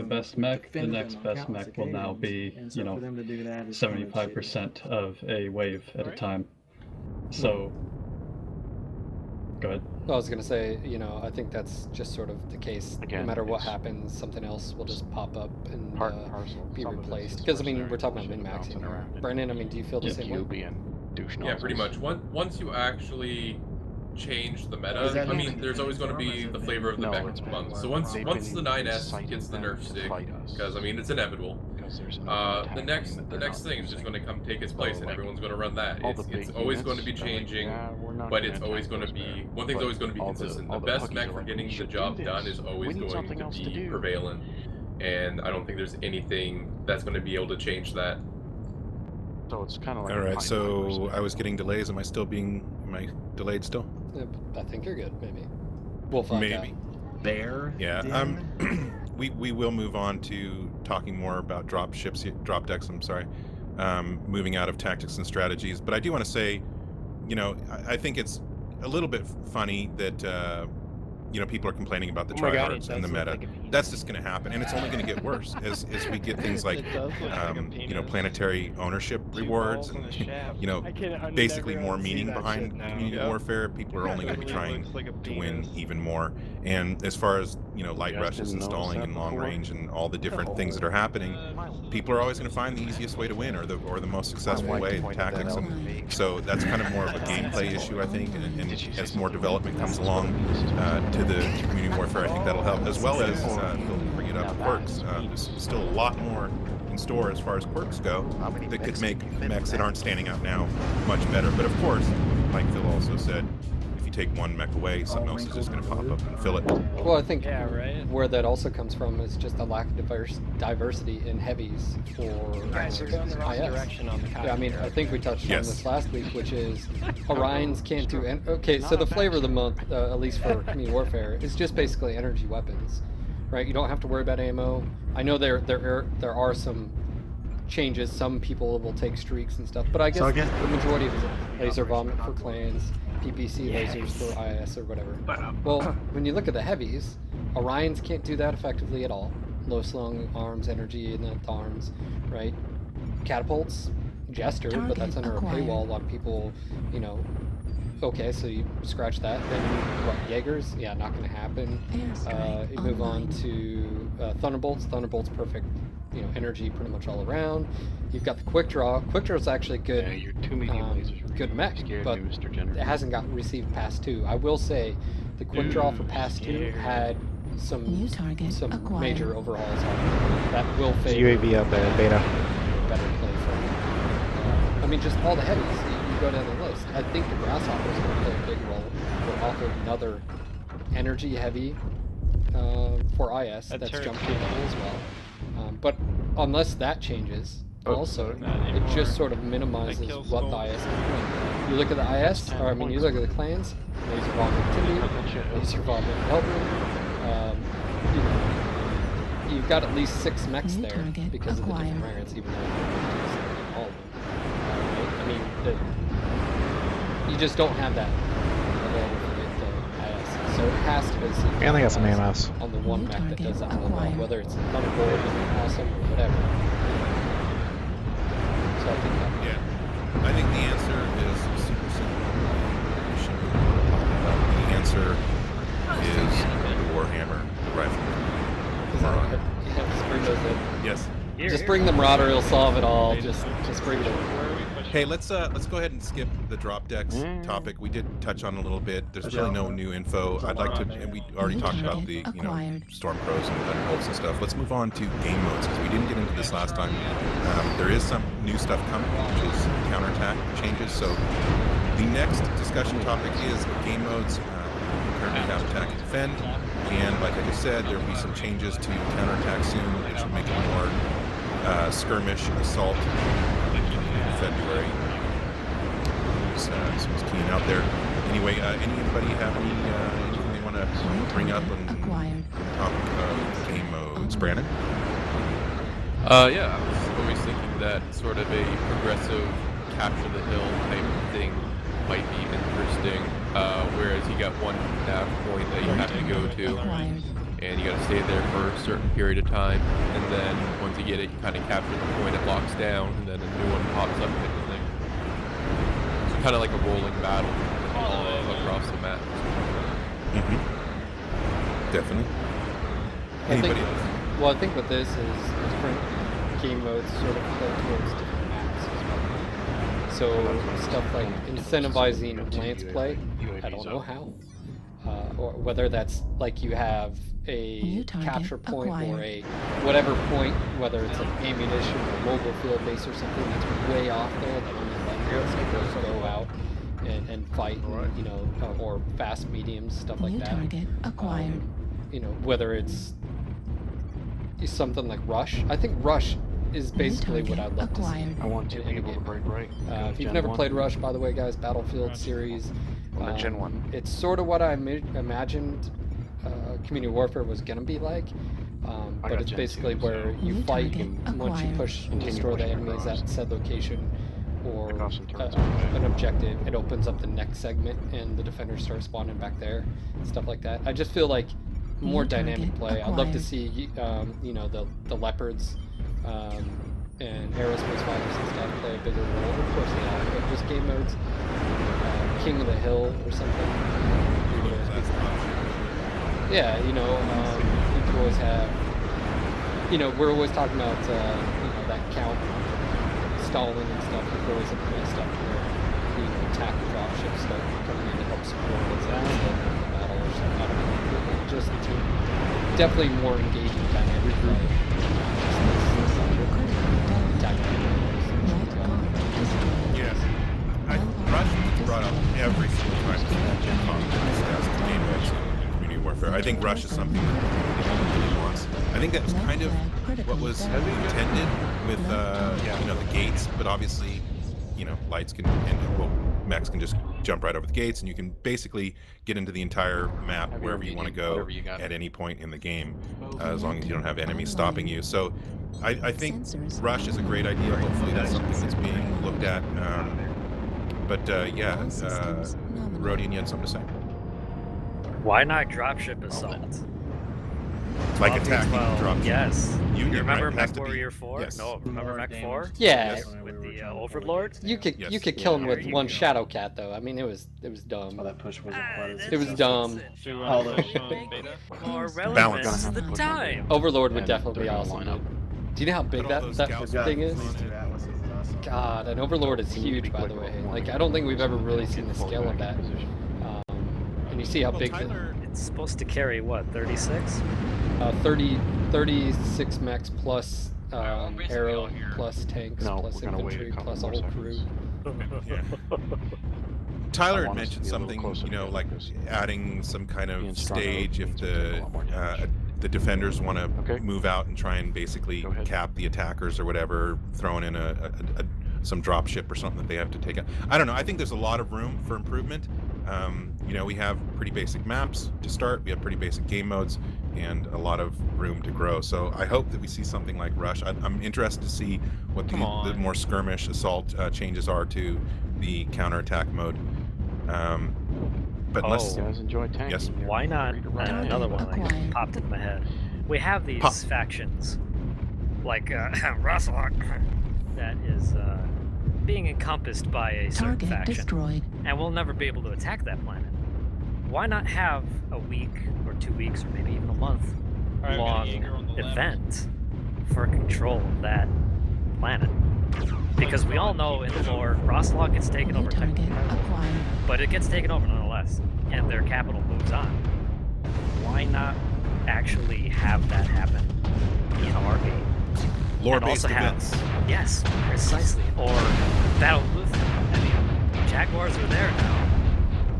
the best mech, the next best mech will now be, 75% of a wave at a time. So, go ahead. I was going to say, I think that's just sort of the case. Again, no matter what happens, something else will just pop up and be replaced. Because, we're talking about min-maxing here. Brandon, do you feel the same way? Yeah, pretty much. Once you actually change the meta, there's always going to be the flavor of the mech month. So once the 9S gets the nerf stick, because it's inevitable, the next thing is just going to come take its place, and everyone's going to run that. It's always going to be changing, but it's always going to be one thing's always going to be consistent. The best mech for getting the job done is always going to be prevalent, and I don't think there's anything that's going to be able to change that. So it's kind of like. All right, so I was getting delays. Am I delayed still? I think you're good. Maybe. We'll find out. There. Yeah. We will move on to talking more about drop decks. I'm sorry. Moving out of tactics and strategies, but I do want to say, I think it's a little bit funny that people are complaining about the tryhards and the meta. That's just going to happen, and it's only going to get worse as we get things like planetary ownership rewards and basically more meaning behind community warfare. People are only going to be trying to win even more. And as far as light rushes installing and long range and all the different things that are happening, people are always going to find the easiest way to win or the most successful way in tactics. And so that's kind of more of a gameplay issue, I think. And as more development comes along to the community warfare, I think that'll help, as well as bring it up quirks. There's still a lot more in store as far as quirks go that could make mechs that aren't standing out now much better. But of course, like Phil also said, if you take one mech away, something else is just going to pop up and fill it. Well, I think where that also comes from is just a lack of diversity in heavies for IS. I think we touched on this last week, which is Orions can't do. So the flavor of the month, at least for community warfare, is just basically energy weapons, right? You don't have to worry about ammo. I know there are some changes. Some people will take streaks and stuff, but I guess the majority of it is laser vomit for clans, PPC lasers for IS or whatever. Well, when you look at the heavies, Orions can't do that effectively at all. Low slung arms, energy in the arms, right? Catapults, Jester, but that's under a paywall. A lot of people, okay, so you scratch that. Then what? Jaegers? Yeah, not going to happen. You move on to Thunderbolts. Thunderbolts, perfect. Energy pretty much all around. You've got the quick draw. Quick draw is actually good. Good mech, but it hasn't received Pass 2. I will say, the quick draw for Pass 2 had some major overhauls on it. That will favor UAV up at beta. Better play for just all the heavies. You go down the list. I think the Grasshopper is going to play a big role. We'll offer another energy heavy for IS that's jump capable as well. But unless that changes, also, it just sort of minimizes what the IS can win. You look at the IS, you look at the clans, Laser Vomit Timmy, Laser Vomit Eldrin, you've got at least 6 mechs there because of the different variants, even though all of them. You just don't have that available for the IS. So it has to basically and they got some AMS on the one mech that does that really well, whether it's Thunderbolt or Awesome or whatever. So I think that. Yeah. I think the answer is super simple. The answer is the Warhammer, the rifleman. Just bring those in. Yes. Just bring the Marauder, it'll solve it all. Just bring it in. Hey, let's go ahead and skip the drop decks topic. We did touch on a little bit. There's really no new info. I'd like to, and we already talked about the Storm Pros and Thunderbolts and stuff. Let's move on to game modes because we didn't get into this last time. There is some new stuff coming, which is counterattack changes. So the next discussion topic is game modes. We currently have attack and defend, and like I just said, there will be some changes to counterattack soon, which should make it more skirmish assault. February. Someone's keying out there. Anyway, anybody have anything they want to bring up on the topic of game modes? Brandon? Yeah, I was always thinking that sort of a progressive capture the hill type of thing might be interesting, whereas you got one nav point that you have to go to, and you gotta stay there for a certain period of time, and then once you get it, you kind of capture the point, it locks down, and then a new one pops up type of thing. So kind of like a rolling battle all across the map. Definitely. Anybody else? Well, I think with this is different game modes sort of play towards different maps as well. So stuff like incentivizing lance play, I don't know how. Or whether that's like you have a capture point or a whatever point, whether it's like ammunition or mobile field base or something that's way off there that only letting go out and fight, and, you know, or fast mediums, stuff like that. Target acquired. You know, whether it's something like Rush. I think Rush is basically what I'd love to see. I want two in a people to game. break right. If you've never played Rush, by the way, guys, Battlefield series. Gen 1. It's sort of what I imagined Community Warfare was going to be like, but it's basically where you fight, and once you push and destroy the enemies at said location or an objective, it opens up the next segment and the defenders start spawning back there, stuff like that. I just feel like more dynamic play. I'd love to see, you know, the Leopards and aerospace fighters and stuff play a bigger role. Of course they have, but just game modes. King of the Hill or something. Yeah, you know, you could always have, you know, we're always talking about, you know, that count stalling and stuff. You could always implement stuff where, you know, attack and drop ships start coming in to help support what's in the battle or something. I don't know. Just definitely more engaging dynamic play. Yes. Rush gets brought up every single time discussed game modes in Community Warfare. I think Rush is something that the community really wants. I think that was kind of what was intended with you know, the gates, but obviously, you know, lights can mechs can just jump right over the gates, and you can basically get into the entire map wherever you want to go at any point in the game, as long as you don't have enemies stopping you. So I think Rush is a great idea. Hopefully that's something that's being looked at. But yeah, Rodian, you had something to say? Why not dropship assault? Like attacking dropship. Yes. You remember right, MechWarrior 4? Yes. No, remember Mech 4? Yeah. Yes. With the Overlord? You could kill him with one Shadow Cat though. I mean, it was dumb. Oh, that push wasn't quite as It was dumb. More relevant to the time. Overlord would definitely be awesome. Dude. Do you know how big that thing is? God, an Overlord is huge, by the way. Like, I don't think we've ever really seen the scale of that. And you see how big It's supposed to carry, what, 36? 36 mechs plus arrow, plus tanks, plus infantry, plus a whole crew. Yeah. Tyler had mentioned something, you know, like adding some kind of stage if the defenders want to move out and try and basically cap the attackers or whatever, throwing in some drop ship or something that they have to take out. I don't know. I think there's a lot of room for improvement. You know, we have pretty basic maps to start. We have pretty basic game modes and a lot of room to grow. So I hope that we see something like Rush. I'm interested to see what the more skirmish assault changes are to the counterattack mode. But unless you guys enjoy tanks. Yes. Why not another one that popped in my head? We have these factions, like Roslock, that is being encompassed by a certain faction, destroyed. And we'll never be able to attack that planet. Why not have a week or 2 weeks or maybe even a month long event for control of that planet? Because we all know in the lore, Roslock gets taken over technically, but it gets taken over nonetheless, and their capital moves on. Why not actually have that happen in our game? Lore-based events. Yes, precisely. Or Battle of Luther. I mean, Jaguars are there now.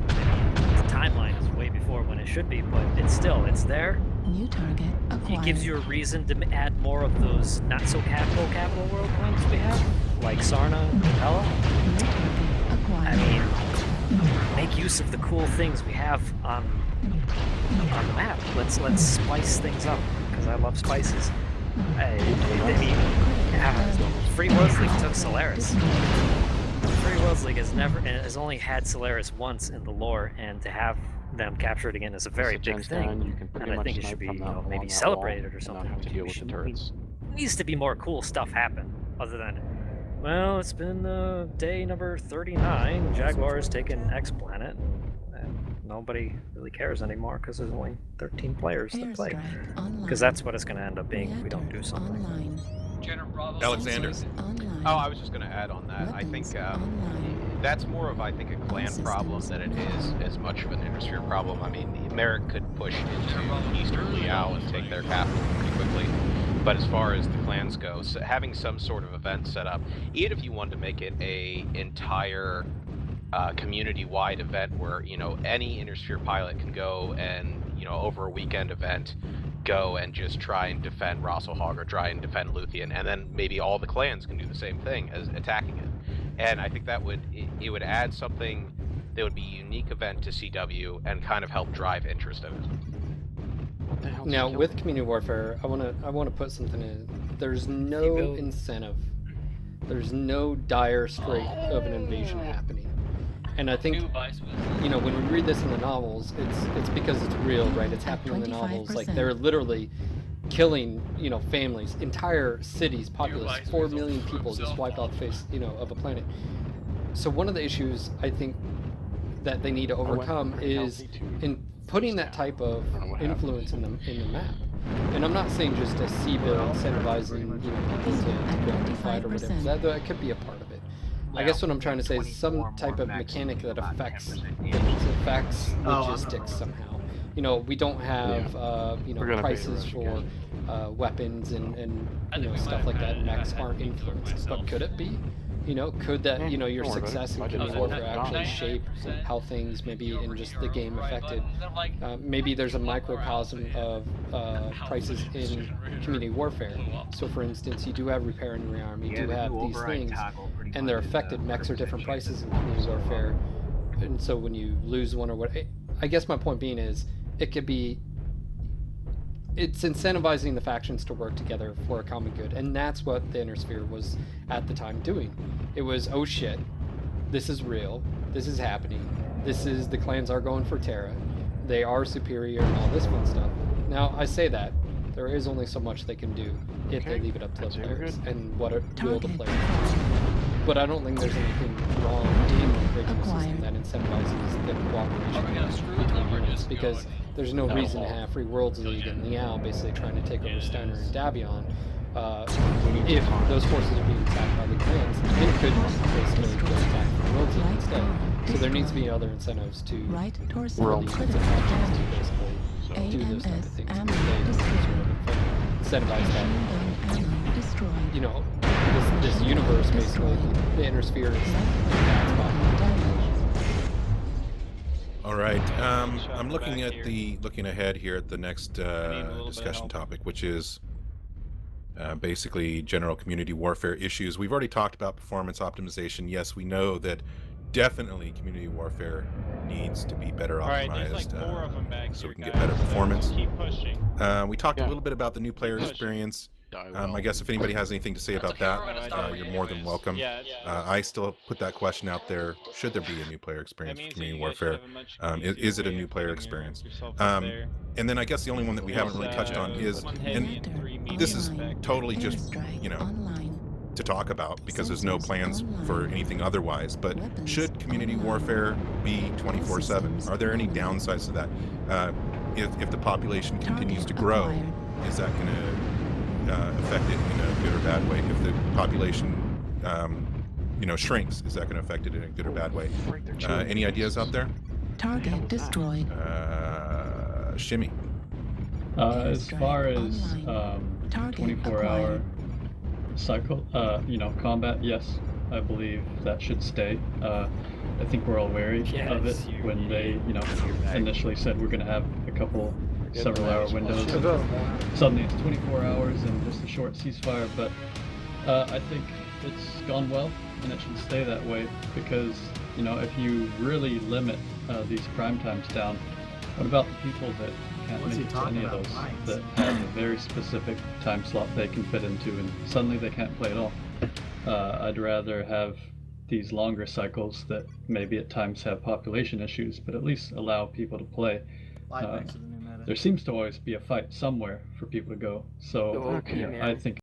I mean, the timeline is way before when it should be, but it's there. New target acquired. It gives you a reason to add more of those not-so-capital world ones we have, like Sarna and Capella. I mean, make use of the cool things we have on the map. Let's spice things up, because I love spices. I mean, Free Worlds League took Solaris. Free Worlds League has only had Solaris once in the lore, and to have them captured again is a very big thing, you can and I think it should be maybe celebrated or something. Have to deal with the turrets. Needs to be more cool stuff happen other than, well, it's been day number 39. Jaguar's taken X planet, and nobody really cares anymore because there's only 13 players to play. Because that's what it's going to end up being if we don't do something. Alexander. Oh, I was just going to add on that. I think that's more of, I think, a clan problem than it is as much of an Intersphere problem. I mean, Merrick could push into Eastern Liao and take their capital pretty quickly. But as far as the clans go, so having some sort of event set up, even if you wanted to make it a entire community-wide event where, you know, any Intersphere pilot can go and, you know, over a weekend event, go and just try and defend Rosselhog or try and defend Luthien, and then maybe all the clans can do the same thing as attacking it. And I think that would would add something that would be a unique event to CW and kind of help drive interest in it. Now, with community warfare, I want to put something in. There's no incentive. There's no dire strait of an invasion happening. And I think, you know, when we read this in the novels, it's because it's real, right? It's happening in the novels. Like, they're literally killing, you know, families, entire cities, populace, 4 million people just wipe out the face, you know, of a planet. So one of the issues I think that they need to overcome is in putting that type of influence in the map. And I'm not saying just a C-build incentivizing, you know, people to go out and fight or whatever. That could be a part of it. I guess what I'm trying to say is some type of mechanic that affects things, affects logistics somehow. You know, we don't have you know, prices for weapons and you know, stuff like that. Mechs aren't influenced, but could it be? You know, could that, you know, your success in community warfare actually shape how things maybe in just the game affected? Maybe there's a microcosm of prices in community warfare. So for instance, you do have repair and rearm, you do have these things, and they're affected. Mechs are different prices in community warfare. And so when you lose one or what, I guess my point being is, it could be, it's incentivizing the factions to work together for a common good, and that's what the Intersphere was at the time doing. It was, oh shit, this is real, this is happening, the clans are going for Terra, they are superior and all this fun stuff. Now, I say that, there is only so much they can do if they leave it up to the players, and what will the players do. But I don't think there's anything wrong in creating a system that incentivizes the cooperation between units, because there's no reason to have Free Worlds League and Liao basically trying to take over Steiner and Davion. If those forces are being attacked by the clans, it could basically go attack Free Worlds League instead. So there needs to be other incentives to really do those type of things. Incentivize that. You know, this universe basically, the Intersphere is all right. I'm looking ahead here at the next discussion topic, which is basically general community warfare issues. We've already talked about performance optimization. Yes, we know that definitely community warfare needs to be better optimized so we can get better performance. We talked a little bit about the new player experience. I guess if anybody has anything to say about that, you're more than welcome. I still put that question out there. Should there be a new player experience for community warfare? Is it a new player experience? And then I guess the only one that we haven't really touched on is, and this is totally just, you know, to talk about because there's no plans for anything otherwise, but should community warfare be 24/7? Are there any downsides to that? If the population continues to grow, is that going to affect it in a good or bad way? If the population, you know, shrinks, is that going to affect it in a good or bad way? Any ideas out there? Target destroyed. Shimmy. As far as 24-hour cycle, you know, combat, yes, I believe that should stay. I think we're all wary of it when they, you know, initially said we're going to have a couple several-hour windows. Suddenly it's 24 hours and just a short ceasefire, but I think it's gone well, and it should stay that way because, you know, if you really limit these prime times down, what about the people that can't make it to any of those, that have a very specific time slot they can fit into, and suddenly they can't play at all? I'd rather have these longer cycles that maybe at times have population issues, but at least allow people to play. Live mix of the new meta. There seems to always be a fight somewhere for people to go. So Okay, I think